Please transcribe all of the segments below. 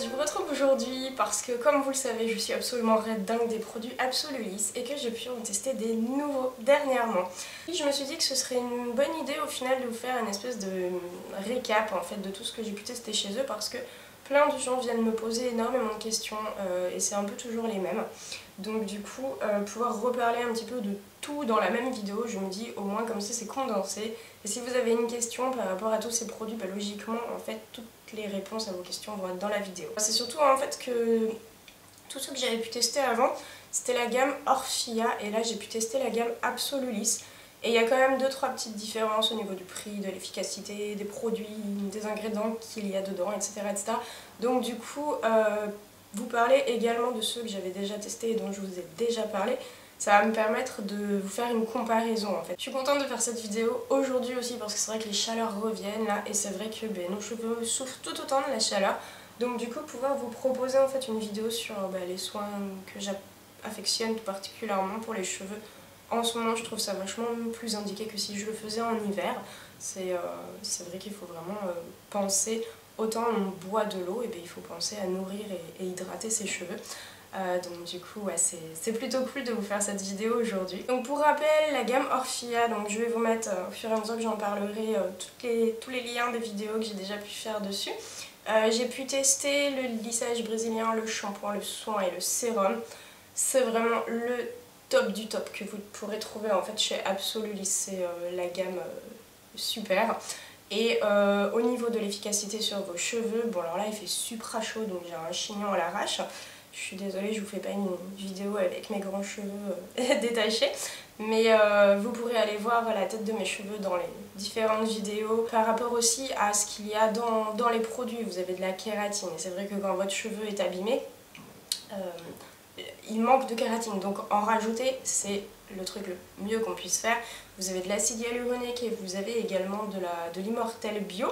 je vous retrouve aujourd'hui parce que comme vous le savez je suis absolument red dingue des produits Absolulis et que j'ai pu en tester des nouveaux dernièrement. Et je me suis dit que ce serait une bonne idée au final de vous faire une espèce de récap en fait de tout ce que j'ai pu tester chez eux parce que plein de gens viennent me poser énormément de questions et c'est un peu toujours les mêmes. Donc du coup pouvoir reparler un petit peu de tout dans la même vidéo, je me dis au moins comme ça c'est condensé. Et si vous avez une question par rapport à tous ces produits, bah, logiquement en fait toutes les réponses à vos questions vont être dans la vidéo. C'est surtout en fait que tout ce que j'avais pu tester avant c'était la gamme Orphia et là j'ai pu tester la gamme Absolulis. Et il y a quand même 2-3 petites différences au niveau du prix, de l'efficacité, des produits, des ingrédients qu'il y a dedans, etc. etc. Donc du coup, vous parlez également de ceux que j'avais déjà testés et dont je vous ai déjà parlé. Ça va me permettre de vous faire une comparaison en fait. Je suis contente de faire cette vidéo aujourd'hui aussi parce que c'est vrai que les chaleurs reviennent là et c'est vrai que nos cheveux souffrent tout autant de la chaleur. Donc du coup pouvoir vous proposer en fait une vidéo sur les soins que j'affectionne tout particulièrement pour les cheveux. En ce moment je trouve ça vachement plus indiqué que si je le faisais en hiver. C'est vrai qu'il faut vraiment penser, autant on boit de l'eau, et bien il faut penser à nourrir et hydrater ses cheveux. Donc du coup ouais, c'est plutôt cool de vous faire cette vidéo aujourd'hui. Donc pour rappel, la gamme Orphia, donc je vais vous mettre au fur et à mesure que j'en parlerai tous les liens des vidéos que j'ai déjà pu faire dessus. J'ai pu tester le lissage brésilien, le shampoing, le soin et le sérum. C'est vraiment le top du top que vous pourrez trouver en fait chez Absolulis, c'est la gamme super. Et au niveau de l'efficacité sur vos cheveux, bon alors là il fait supra chaud donc j'ai un chignon à l'arrache. Je suis désolée, je vous fais pas une vidéo avec mes grands cheveux détachés, mais vous pourrez aller voir la tête de mes cheveux dans les différentes vidéos. Par rapport aussi à ce qu'il y a dans les produits, vous avez de la kératine et c'est vrai que quand votre cheveu est abîmé, il manque de kératine, donc en rajouter c'est le truc le mieux qu'on puisse faire. Vous avez de l'acide hyaluronique et vous avez également de l'Immortelle Bio.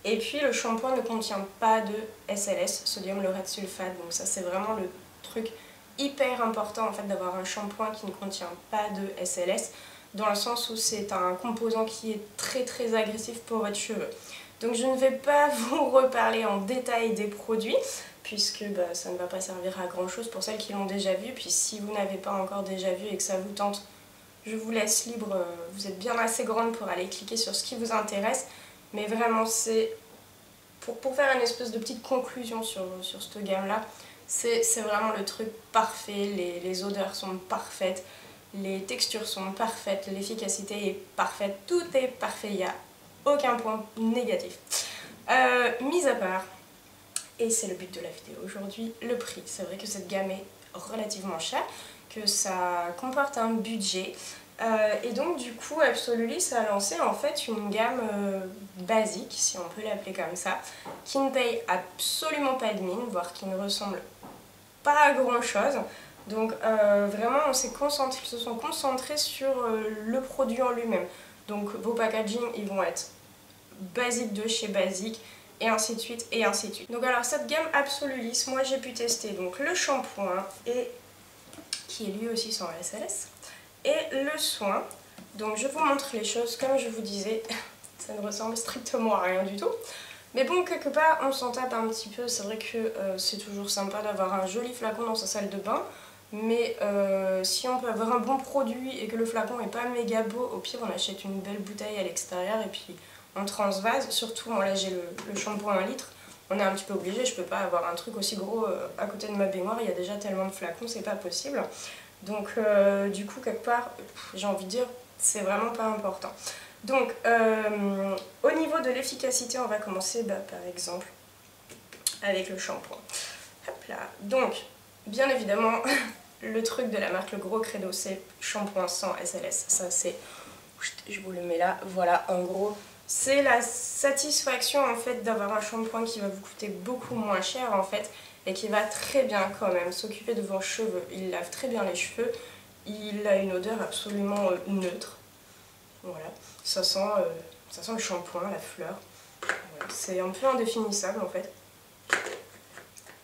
Et puis le shampoing ne contient pas de SLS, sodium laureth sulfate, donc ça c'est vraiment le truc hyper important en fait d'avoir un shampoing qui ne contient pas de SLS, dans le sens où c'est un composant qui est très agressif pour votre cheveu. Donc je ne vais pas vous reparler en détail des produits, puisque ça ne va pas servir à grand chose pour celles qui l'ont déjà vu, puis si vous n'avez pas encore déjà vu et que ça vous tente, je vous laisse libre, vous êtes bien assez grande pour aller cliquer sur ce qui vous intéresse. Mais vraiment c'est, pour faire une espèce de petite conclusion sur cette gamme là, c'est vraiment le truc parfait, les odeurs sont parfaites, les textures sont parfaites, l'efficacité est parfaite, tout est parfait, il n'y a aucun point négatif. Mis à part, et c'est le but de la vidéo aujourd'hui, le prix. C'est vrai que cette gamme est relativement chère, que ça comporte un budget. Et donc du coup Absolulis a lancé en fait une gamme basique, si on peut l'appeler comme ça, qui ne paye absolument pas de mine, voire qui ne ressemble pas à grand chose. Donc vraiment ils se sont concentrés sur le produit en lui-même. Donc vos packaging ils vont être basiques de chez basique, et ainsi de suite et ainsi de suite. Donc alors cette gamme Absolulis, moi j'ai pu tester donc le shampoing et qui est lui aussi sans SLS. Et le soin, donc je vous montre les choses comme je vous disais, ça ne ressemble strictement à rien du tout. Mais bon, quelque part on s'en tape un petit peu, c'est vrai que c'est toujours sympa d'avoir un joli flacon dans sa salle de bain. Mais si on peut avoir un bon produit et que le flacon n'est pas méga beau, au pire on achète une belle bouteille à l'extérieur et puis on transvase. Surtout moi là j'ai le shampoing 1 litre, on est un petit peu obligé, je peux pas avoir un truc aussi gros à côté de ma baignoire, il y a déjà tellement de flacons, c'est pas possible. Donc du coup quelque part j'ai envie de dire c'est vraiment pas important. Donc au niveau de l'efficacité on va commencer par exemple avec le shampoing. Hop là. Donc bien évidemment le truc de la marque Le Gros Credo c'est shampoing sans SLS. Ça c'est, je vous le mets là, voilà en gros. C'est la satisfaction en fait d'avoir un shampoing qui va vous coûter beaucoup moins cher en fait et qui va très bien quand même s'occuper de vos cheveux. Il lave très bien les cheveux, il a une odeur absolument neutre. Voilà, ça sent le shampoing, la fleur. Voilà. C'est un peu indéfinissable en fait.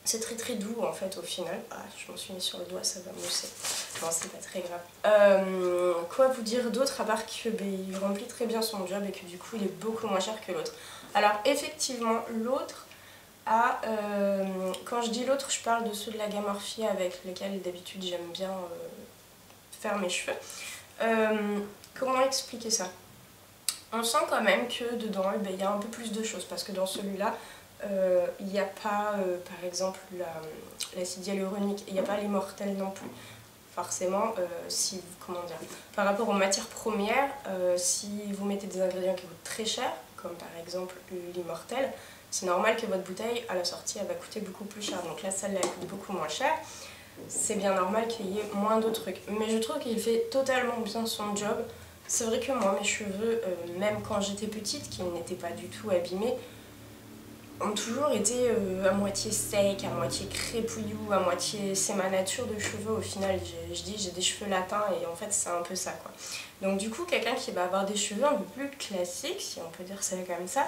C'est très doux en fait au final. Ah, je m'en suis mis sur le doigt, ça va mousser. Non, c'est pas très grave. Quoi vous dire d'autre à part que il remplit très bien son job et que du coup il est beaucoup moins cher que l'autre. Alors effectivement l'autre, à... quand je dis l'autre, je parle de ceux de la gamme Orphea avec lesquels d'habitude j'aime bien faire mes cheveux. Comment expliquer ça? On sent quand même que dedans, il y a un peu plus de choses parce que dans celui-là, il n'y a pas, par exemple, l'acide hyaluronique, il n'y a pas l'immortel non plus. Forcément, comment dire, par rapport aux matières premières, si vous mettez des ingrédients qui coûtent très cher, comme par exemple l'immortel, c'est normal que votre bouteille, à la sortie, elle va coûter beaucoup plus cher. Donc là, celle-là, elle coûte beaucoup moins cher. C'est bien normal qu'il y ait moins de trucs. Mais je trouve qu'il fait totalement bien son job. C'est vrai que moi, mes cheveux, même quand j'étais petite, qui n'étaient pas du tout abîmés, ont toujours été à moitié secs, à moitié crépouillous, à moitié... C'est ma nature de cheveux au final. Je dis j'ai des cheveux latins et en fait c'est un peu ça quoi. Donc du coup, quelqu'un qui va avoir des cheveux un peu plus classiques, si on peut dire ça comme ça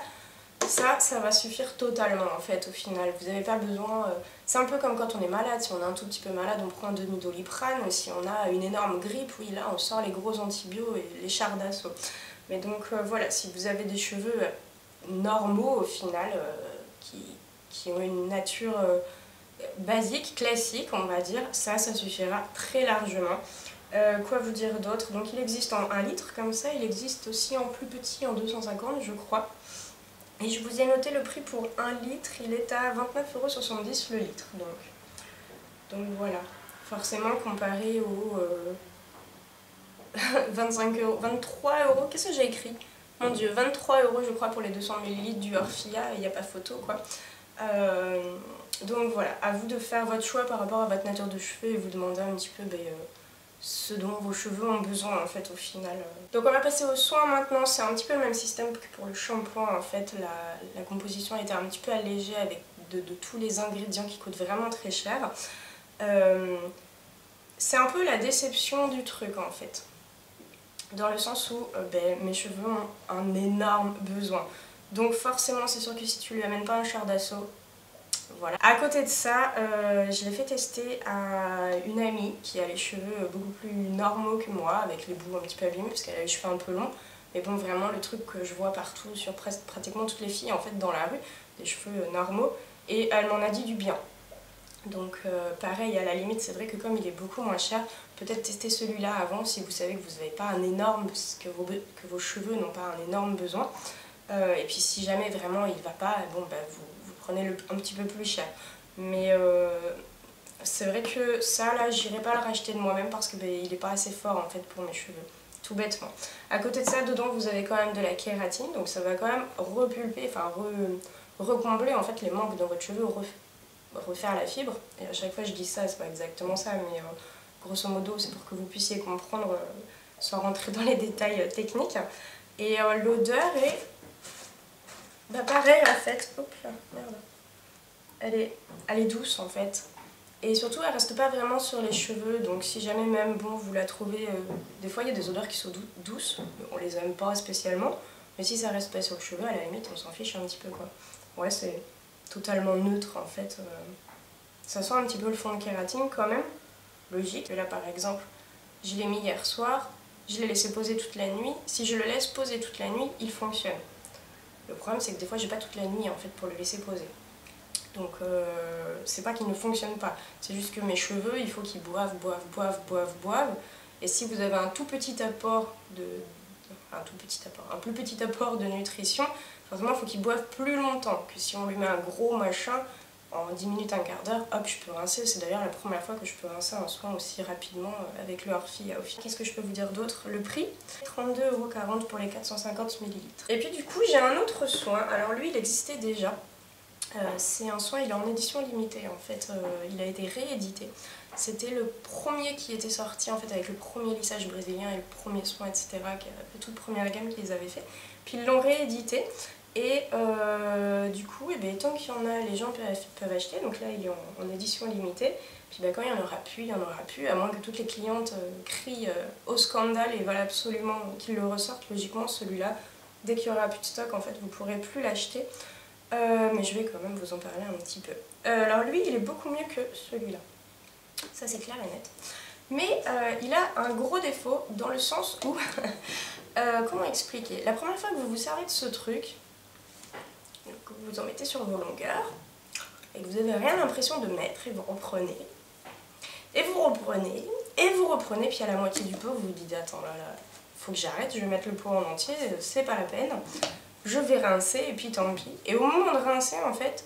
va suffire totalement en fait au final. Vous n'avez pas besoin... c'est un peu comme quand on est malade, si on est un tout petit peu malade on prend un demi-doliprane, si on a une énorme grippe, oui là on sort les gros antibiotiques et les chars d'assaut. Mais donc voilà, si vous avez des cheveux normaux au final, qui ont une nature basique, classique on va dire, ça suffira très largement. Quoi vous dire d'autre? Donc il existe en 1 litre comme ça, il existe aussi en plus petit en 250 je crois. Et je vous ai noté le prix pour 1 litre, il est à 29,70 € le litre. Donc voilà, forcément comparé aux 25 €, 23 €, qu'est-ce que j'ai écrit? Mon dieu, 23 € je crois pour les 200 ml du Orphea, il n'y a pas photo quoi. Donc voilà, à vous de faire votre choix par rapport à votre nature de cheveux et vous demander un petit peu ce dont vos cheveux ont besoin en fait au final. Donc on va passer aux soins maintenant, c'est un petit peu le même système que pour le shampoing en fait, la composition a été un petit peu allégée avec de tous les ingrédients qui coûtent vraiment très cher. C'est un peu la déception du truc en fait, dans le sens où mes cheveux ont un énorme besoin. Donc forcément c'est sûr que si tu lui amènes pas un char d'assaut, voilà. À côté de ça, je l'ai fait tester à une amie qui a les cheveux beaucoup plus normaux que moi, avec les bouts un petit peu abîmés parce qu'elle a les cheveux un peu longs. Mais bon, vraiment le truc que je vois partout sur pratiquement toutes les filles en fait dans la rue, des cheveux normaux, et elle m'en a dit du bien. Donc pareil, à la limite c'est vrai que comme il est beaucoup moins cher, peut-être tester celui-là avant si vous savez que vous n'avez pas un énorme, que vos cheveux n'ont pas un énorme besoin. Et puis si jamais vraiment il va pas, bon bah vous prenez un petit peu plus cher. Mais c'est vrai que ça là j'irai pas le racheter de moi-même parce que il est pas assez fort en fait pour mes cheveux. Tout bêtement. À côté de ça, dedans vous avez quand même de la kératine, donc ça va quand même repulper, enfin recombler en fait les manques dans votre cheveu, refaire la fibre. Et à chaque fois je dis ça, c'est pas exactement ça, mais grosso modo c'est pour que vous puissiez comprendre sans rentrer dans les détails techniques. Et l'odeur est pareil en fait, hop là, merde. Elle est douce en fait. Et surtout elle reste pas vraiment sur les cheveux, donc si jamais même bon vous la trouvez, des fois il y a des odeurs qui sont douces, on les aime pas spécialement, mais si ça reste pas sur le cheveu, à la limite on s'en fiche un petit peu quoi. Ouais, c'est totalement neutre en fait. Ça sent un petit peu le fond de kératine quand même, logique. Là par exemple, je l'ai mis hier soir, je l'ai laissé poser toute la nuit. Si je le laisse poser toute la nuit, il fonctionne. Le problème c'est que des fois j'ai pas toute la nuit en fait pour le laisser poser. Donc c'est pas qu'il ne fonctionne pas, c'est juste que mes cheveux, il faut qu'ils boivent. Et si vous avez un tout petit apport un plus petit apport de nutrition, forcément il faut qu'ils boivent plus longtemps que si on lui met un gros machin. En 10 minutes, un quart d'heure, hop, je peux rincer. C'est d'ailleurs la première fois que je peux rincer un soin aussi rapidement avec le Orphea. Qu'est-ce que je peux vous dire d'autre? Le prix, 32,40 € pour les 450 ml. Et puis du coup, j'ai un autre soin. Alors lui, il existait déjà. C'est un soin, il est en édition limitée en fait. Il a été réédité. C'était le premier qui était sorti en fait avec le premier lissage brésilien et le premier soin, etc. La toute première gamme qu'ils avaient fait. Puis ils l'ont réédité. Et du coup, tant qu'il y en a, les gens peuvent acheter. Donc là, il est en édition limitée. Puis quand il n'y en aura plus, il n'y en aura plus. À moins que toutes les clientes crient au scandale et veulent absolument qu'ils le ressortent. Logiquement, celui-là, dès qu'il n'y aura plus de stock, en fait, vous ne pourrez plus l'acheter. Mais je vais quand même vous en parler un petit peu. Alors lui, il est beaucoup mieux que celui-là. Ça, c'est clair et net. Mais il a un gros défaut dans le sens où... comment expliquer? La première fois que vous vous servez de ce truc, vous en mettez sur vos longueurs, et que vous n'avez rien l'impression de mettre, et vous reprenez, et vous reprenez, et vous reprenez, puis à la moitié du pot, vous vous dites attends là, faut que j'arrête, je vais mettre le pot en entier, c'est pas la peine, je vais rincer, et puis tant pis. Et au moment de rincer, en fait,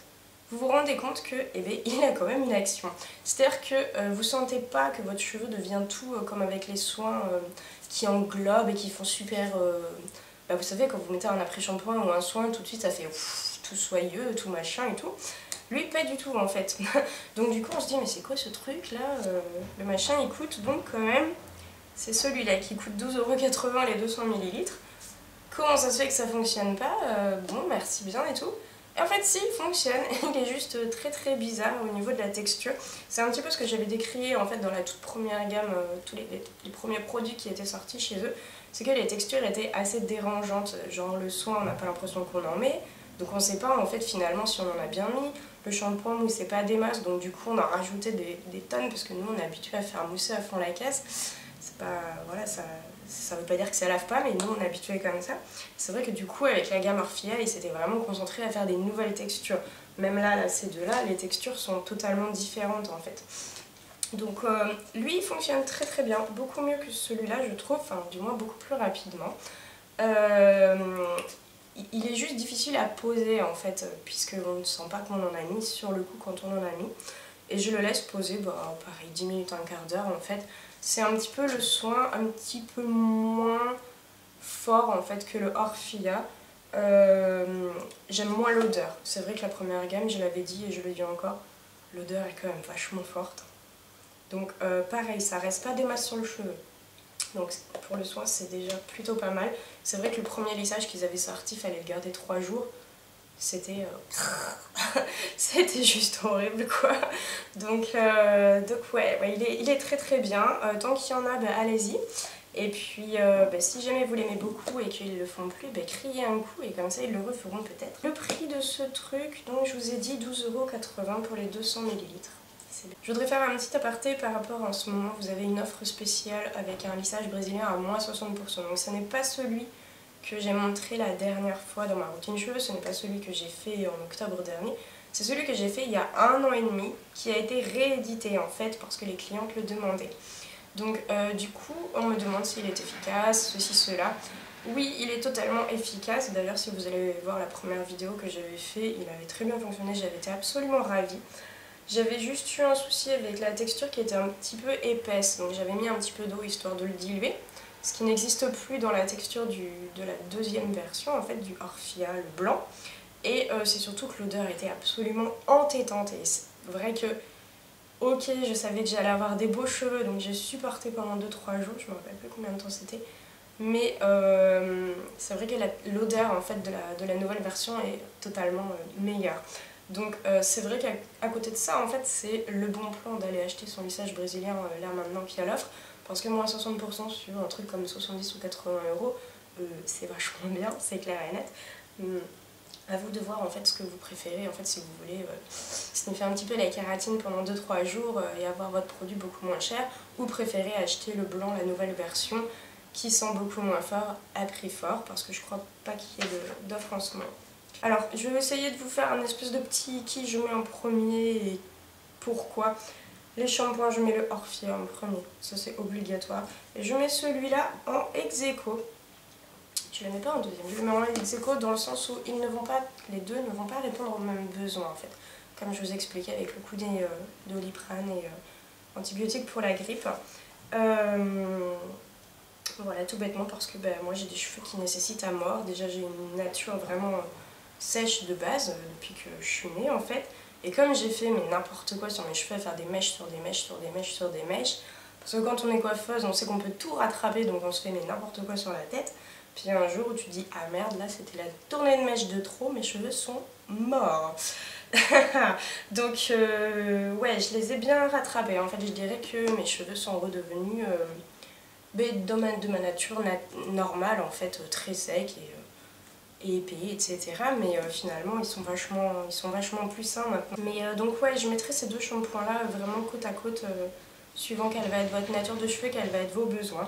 vous vous rendez compte que, eh bien, il a quand même une action. C'est-à-dire que vous sentez pas que votre cheveu devient tout comme avec les soins qui englobent et qui font super... bah, vous savez, quand vous mettez un après-shampoing ou un soin, tout de suite ça fait ouf, tout soyeux, tout machin et tout. Lui, pas du tout en fait. Donc du coup, on se dit, mais c'est quoi ce truc là le machin, il coûte donc quand même... C'est celui-là qui coûte 12,80 € les 200 ml. Comment ça se fait que ça fonctionne pas? Bon, merci bien et tout. Et en fait, si, il fonctionne. Il est juste très très bizarre au niveau de la texture. C'est un petit peu ce que j'avais décrié en fait dans la toute première gamme, tous les premiers produits qui étaient sortis chez eux. C'est que les textures étaient assez dérangeantes. Genre le soin, on n'a pas l'impression qu'on en met. Donc on ne sait pas en fait finalement si on en a bien mis. Le shampoing mousse, c'est pas des masses. Donc du coup, on a rajouté des tonnes parce que nous, on est habitué à faire mousser à fond la caisse. C'est pas... Voilà, ça veut pas dire que ça lave pas, mais nous on est habitués comme ça. C'est vrai que du coup avec la gamme Orfia, ils s'étaient vraiment concentrés à faire des nouvelles textures. Même là, ces deux-là, les textures sont totalement différentes en fait. Donc lui il fonctionne très très bien, beaucoup mieux que celui-là je trouve, enfin du moins beaucoup plus rapidement. Il est juste difficile à poser en fait, puisqu'on ne sent pas qu'on en a mis sur le coup quand on en a mis. Et je le laisse poser, bah, pareil, 10 minutes, un quart d'heure en fait. C'est un petit peu le soin, un petit peu moins fort en fait que le Orfia. J'aime moins l'odeur. C'est vrai que la première gamme, je l'avais dit et je le dis encore, l'odeur est quand même vachement forte. Donc pareil, ça reste pas des masses sur le cheveu. Donc pour le soin, c'est déjà plutôt pas mal. C'est vrai que le premier lissage qu'ils avaient sorti, il fallait le garder 3 jours. C'était c'était juste horrible quoi. Donc ouais, il est très très bien. Tant qu'il y en a, bah, allez-y. Et puis bah, si jamais vous l'aimez beaucoup et qu'ils le font plus, bah, criez un coup et comme ça ils le referont peut-être. Le prix de ce truc, donc je vous ai dit 12,80 € pour les 200 ml. Je voudrais faire un petit aparté par rapport en ce moment, vous avez une offre spéciale avec un lissage brésilien à moins 60%. Donc ce n'est pas celui que j'ai montré la dernière fois dans ma routine cheveux, ce n'est pas celui que j'ai fait en octobre dernier, c'est celui que j'ai fait il y a 1 an et demi, qui a été réédité en fait parce que les clientes le demandaient. Donc du coup, on me demande s'il est efficace, ceci, cela. Oui, il est totalement efficace, d'ailleurs si vous allez voir la première vidéo que j'avais fait, il avait très bien fonctionné, j'avais été absolument ravie. J'avais juste eu un souci avec la texture qui était un petit peu épaisse, donc j'avais mis un petit peu d'eau histoire de le diluer. Ce qui n'existe plus dans la texture de la deuxième version, en fait, du Orfia, le blanc. Et c'est surtout que l'odeur était absolument entêtante. Et c'est vrai que, ok, je savais que j'allais avoir des beaux cheveux, donc j'ai supporté pendant 2-3 jours, je me rappelle plus combien de temps c'était. Mais c'est vrai que l'odeur en fait, de la nouvelle version est totalement meilleure. Donc c'est vrai qu'à côté de ça, en fait, c'est le bon plan d'aller acheter son lissage brésilien là maintenant qu'il y a l'offre. Parce que moins 60% sur un truc comme 70 ou 80 €, c'est vachement bien, c'est clair et net. À vous de voir en fait ce que vous préférez, en fait si vous voulez sniffer un petit peu la kératine pendant 2-3 jours et avoir votre produit beaucoup moins cher, ou préférez acheter le blanc, la nouvelle version, qui sent beaucoup moins fort, à prix fort, parce que je crois pas qu'il y ait d'offre en ce moment. Alors, je vais essayer de vous faire un espèce de petit qui je mets en premier et pourquoi. Les shampoings, je mets le Orfia en premier, ça c'est obligatoire. Et je mets celui-là en ex-aequo. Je ne le mets pas en deuxième, je le mets en ex-aequo dans le sens où ils ne vont pas, les deux ne vont pas répondre aux mêmes besoins en fait. Comme je vous expliquais avec le coudé Doliprane et antibiotiques pour la grippe. Voilà, tout bêtement parce que moi j'ai des cheveux qui nécessitent à mort. Déjà j'ai une nature vraiment sèche de base depuis que je suis née en fait. Et comme j'ai fait n'importe quoi sur mes cheveux, à faire des mèches sur des mèches sur des mèches sur des mèches, parce que quand on est coiffeuse, on sait qu'on peut tout rattraper, donc on se fait n'importe quoi sur la tête. Puis il y a un jour où tu te dis, ah merde, là c'était la tournée de mèches de trop, mes cheveux sont morts. Donc ouais, je les ai bien rattrapés. En fait, je dirais que mes cheveux sont redevenus de ma nature normale, en fait, très secs et épais, etc. Mais finalement ils sont vachement plus sains maintenant. Mais donc ouais, je mettrai ces deux shampoings là vraiment côte à côte, suivant quelle va être votre nature de cheveux, quels vont être vos besoins.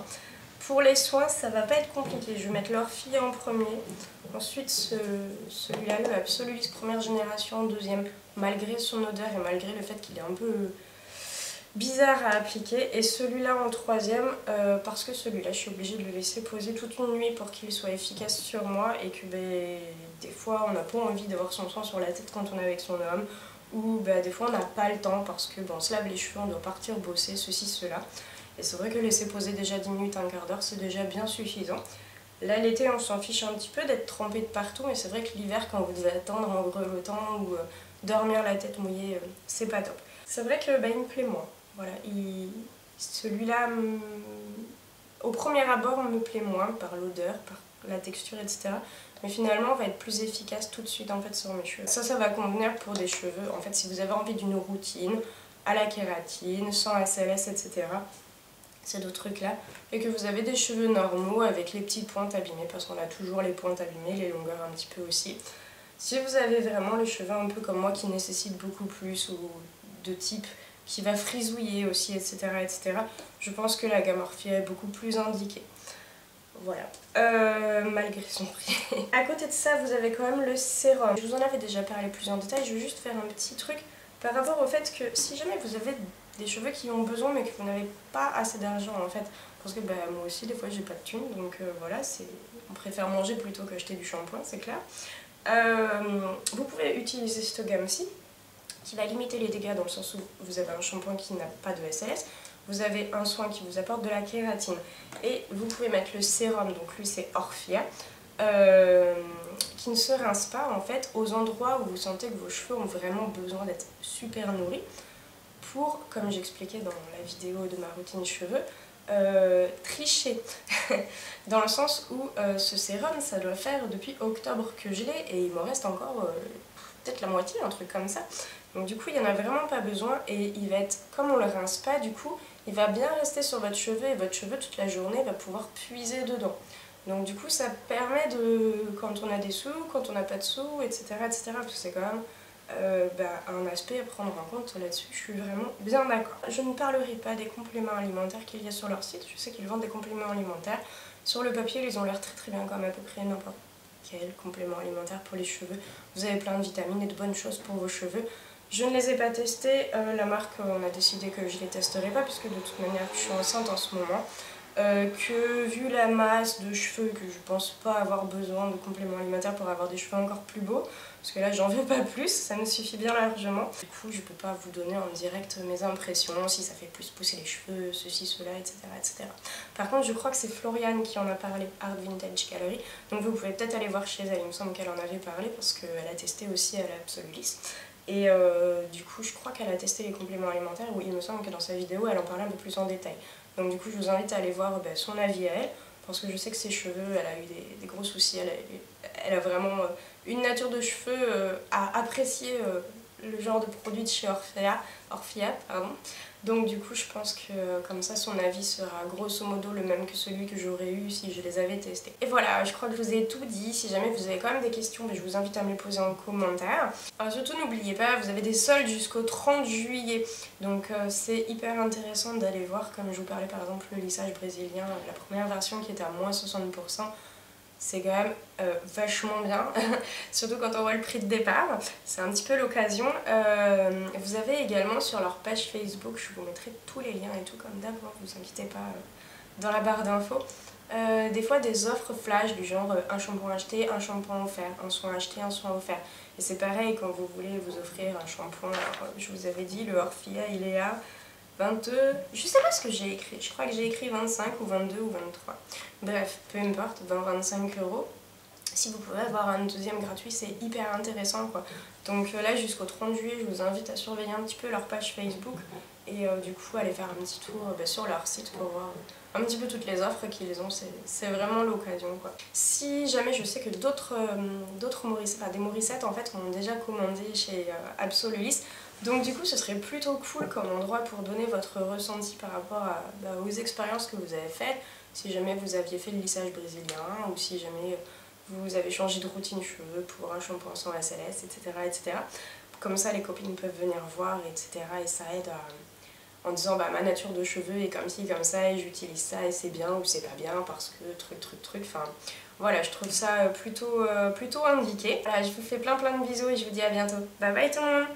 Pour les soins, ça va pas être compliqué, je vais mettre l'Orfia en premier, ensuite celui-là, le Absolulis première génération en deuxième, malgré son odeur et malgré le fait qu'il est un peu bizarre à appliquer. Et celui-là en troisième, parce que celui-là je suis obligée de le laisser poser toute une nuit pour qu'il soit efficace sur moi, et que des fois on n'a pas envie d'avoir son soin sur la tête quand on est avec son homme, ou des fois on n'a pas le temps parce que on se lave les cheveux, on doit partir bosser, ceci, cela. Et c'est vrai que laisser poser déjà 10 minutes, un quart d'heure, c'est déjà bien suffisant. Là l'été on s'en fiche un petit peu d'être trempé de partout, mais c'est vrai que l'hiver quand vous devez attendre en grelottant ou dormir la tête mouillée, c'est pas top. C'est vrai que il me plaît moins. Voilà, celui-là, au premier abord, me plaît moins par l'odeur, par la texture, etc. Mais finalement, va être plus efficace tout de suite en fait sur mes cheveux. Ça va convenir pour des cheveux. En fait, si vous avez envie d'une routine à la kératine, sans SLS, etc. Ces deux trucs-là. Et que vous avez des cheveux normaux avec les petites pointes abîmées, parce qu'on a toujours les pointes abîmées, les longueurs un petit peu aussi. Si vous avez vraiment les cheveux un peu comme moi qui nécessitent beaucoup plus, ou de type qui va frisouiller aussi, etc., etc., je pense que la gamme Orphia est beaucoup plus indiquée. Voilà, malgré son prix. À côté de ça, vous avez quand même le sérum. Je vous en avais déjà parlé plus en détail, je vais juste faire un petit truc par rapport au fait que si jamais vous avez des cheveux qui ont besoin mais que vous n'avez pas assez d'argent en fait, parce que moi aussi des fois j'ai pas de thunes, donc voilà, on préfère manger plutôt qu'acheter du shampoing, c'est clair. Vous pouvez utiliser cette gamme-ci, qui va limiter les dégâts dans le sens où vous avez un shampoing qui n'a pas de SLS, vous avez un soin qui vous apporte de la kératine, et vous pouvez mettre le sérum, donc lui c'est Orphia, qui ne se rince pas en fait aux endroits où vous sentez que vos cheveux ont vraiment besoin d'être super nourris, pour, comme j'expliquais dans la vidéo de ma routine cheveux, tricher. Dans le sens où ce sérum, ça doit faire depuis octobre que je l'ai, et il m'en reste encore peut-être la moitié, un truc comme ça. Donc du coup il n'y en a vraiment pas besoin, et il va être, comme on le rince pas, du coup il va bien rester sur votre cheveu, et votre cheveu toute la journée va pouvoir puiser dedans. Donc du coup ça permet de, quand on a des sous, quand on n'a pas de sous, etc., etc., parce que c'est quand même un aspect à prendre en compte là-dessus, je suis vraiment bien d'accord. Je ne parlerai pas des compléments alimentaires qu'il y a sur leur site, je sais qu'ils vendent des compléments alimentaires. Sur le papier ils ont l'air très très bien, comme à peu près n'importe quel complément alimentaire pour les cheveux. Vous avez plein de vitamines et de bonnes choses pour vos cheveux. Je ne les ai pas testés, la marque on a décidé que je ne les testerai pas puisque de toute manière je suis enceinte en ce moment. Que vu la masse de cheveux, que je pense pas avoir besoin de compléments alimentaires pour avoir des cheveux encore plus beaux, parce que là j'en veux pas plus, ça me suffit bien largement. Du coup je peux pas vous donner en direct mes impressions, si ça fait plus pousser les cheveux, ceci, cela, etc., etc. Par contre je crois que c'est Floriane qui en a parlé, Art Vintage Gallery, donc vous pouvez peut-être aller voir chez elle, il me semble qu'elle en avait parlé parce qu'elle a testé aussi à la Absolulis. Et du coup je crois qu'elle a testé les compléments alimentaires, où il me semble que dans sa vidéo elle en parlait un peu plus en détail. Donc du coup je vous invite à aller voir son avis à elle, parce que je sais que ses cheveux, elle a eu des gros soucis, elle a vraiment une nature de cheveux à apprécier le genre de produit de chez Orphia, pardon. Donc du coup je pense que comme ça son avis sera grosso modo le même que celui que j'aurais eu si je les avais testés. Et voilà, je crois que je vous ai tout dit. Si jamais vous avez quand même des questions, je vous invite à me les poser en commentaire. Alors surtout n'oubliez pas, vous avez des soldes jusqu'au 30 juillet. Donc c'est hyper intéressant d'aller voir, comme je vous parlais par exemple le lissage brésilien, la première version qui était à moins 60%. C'est quand même vachement bien, surtout quand on voit le prix de départ, c'est un petit peu l'occasion. Vous avez également sur leur page Facebook, je vous mettrai tous les liens et tout comme d'hab, ne vous inquiétez pas, dans la barre d'infos, des fois des offres flash du genre un shampoing acheté, un shampoing offert, un soin acheté, un soin offert. Et c'est pareil quand vous voulez vous offrir un shampoing, alors, je vous avais dit le Orphia il est à 22, je sais pas ce que j'ai écrit, je crois que j'ai écrit 25 ou 22 ou 23. Bref, peu importe, 20-25 €. Si vous pouvez avoir un deuxième gratuit, c'est hyper intéressant quoi. Donc là jusqu'au 30 juillet, je vous invite à surveiller un petit peu leur page Facebook et du coup aller faire un petit tour sur leur site pour voir un petit peu toutes les offres qu'ils ont, c'est vraiment l'occasion quoi. Si jamais je sais que d'autres Morissettes, des Morissettes en fait ont déjà commandé chez Absolulis, donc du coup ce serait plutôt cool comme endroit pour donner votre ressenti par rapport aux expériences que vous avez faites, si jamais vous aviez fait le lissage brésilien ou si jamais vous avez changé de routine cheveux pour un shampoing sans SLS, etc., etc. Comme ça les copines peuvent venir voir, etc. et ça aide en disant bah ma nature de cheveux est comme ci comme ça et j'utilise ça et c'est bien ou c'est pas bien parce que truc, enfin voilà, je trouve ça plutôt indiqué. Voilà, je vous fais plein de bisous et je vous dis à bientôt. Bye bye tout le monde.